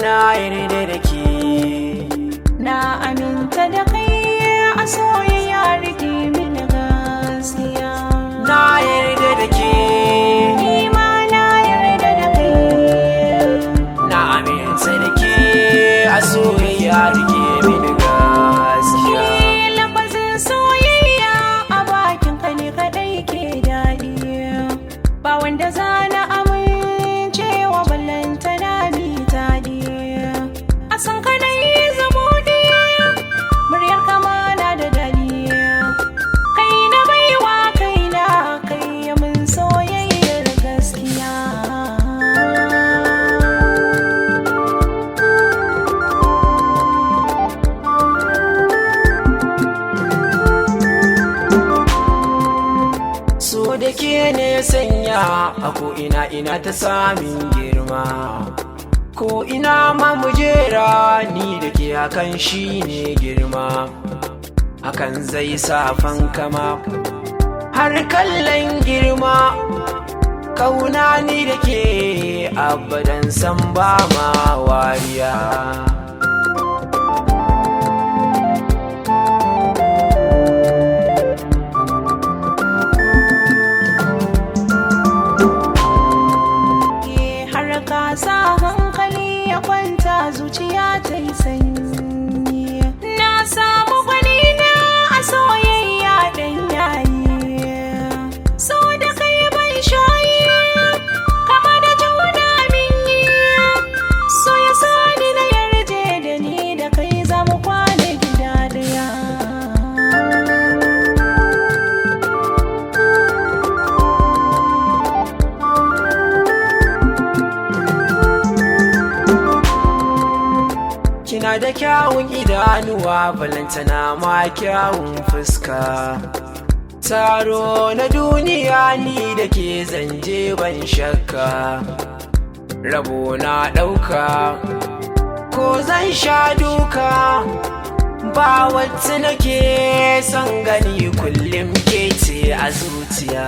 Na yarda da ke, na aminta da kai a soyayya rike mini gaskiya. na yarda da ke, Ni ma na yarda da kai. na aminta da ke a soyayya rike mini gaskiya. Shi lafazin soyayya a bakin ka ne kaɗai ke daɗi, ba wanda za na amincewa ballantana mi taɗi. A san ka na yi zabuɗi, muryar kama na da daɗi. Kai na baiwa kaina, kai min soyayyar gaskiya. So da ke ne sanya a ko'ina ina ta samun girma, ko ina ma mujera ni da ke hakan shi ne girma, hakan zai sa fankama har kallon girma. Kauna ni da ke abadan san ba ma wariya. Har ka sa hankali ya kwanta zuciya ta yi sanyi. Na samu gwanina a soyayya dan yayi, so da kai ban shayi kama da juna min yi. So ya sani na yarje da ni da kai zamu kwana gida daya. Kina da kyawun idanuwa balantana ma kyawun fuska, taro na duniya ni da ke zanje ban shakka. Rabo na ɗauka ko zan sha duka, ba wacce nake son gani kullum ke ce a zuciya.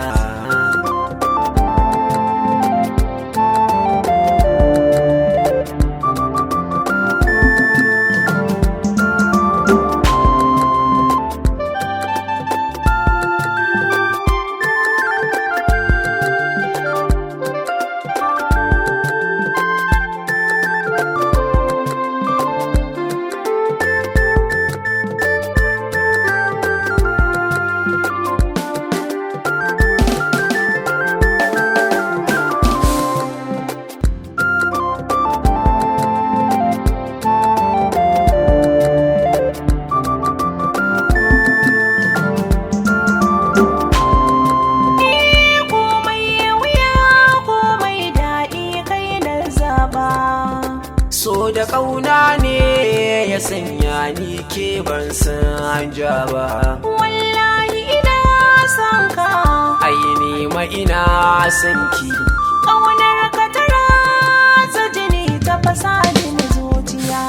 So da ƙauna ne ya sanya ni ke ban san ja ba. Wallahi ina son ka, Ai ni ma ina son ki. ƙaunar ka ta ratsa jini ta fasa jini zuciya.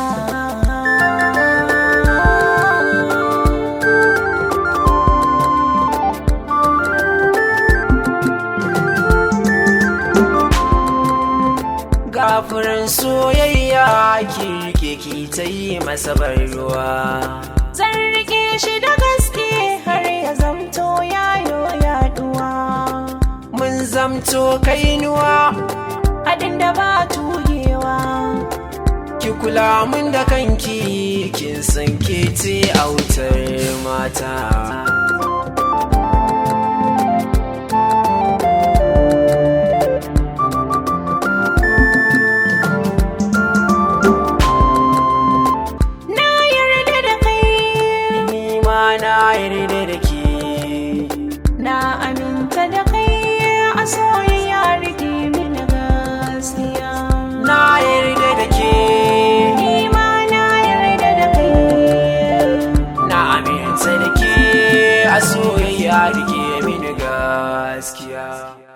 Gafuran soyayya ki rike ki ta yi masa bar ruwa. Zan rike shi da gaske har ya zamto yayo yaduwa. Mun zamto kainuwa, Haɗin da ba tugewa. ki kula mun da kanki, kin san ke ce autar mata. Na yarda da ke, Na aminta da kai a soyayya rike mini gaskiya. na yarda da ke, Ni ma na yarda da kai. na aminta da ke a soyayya rike gaskiya.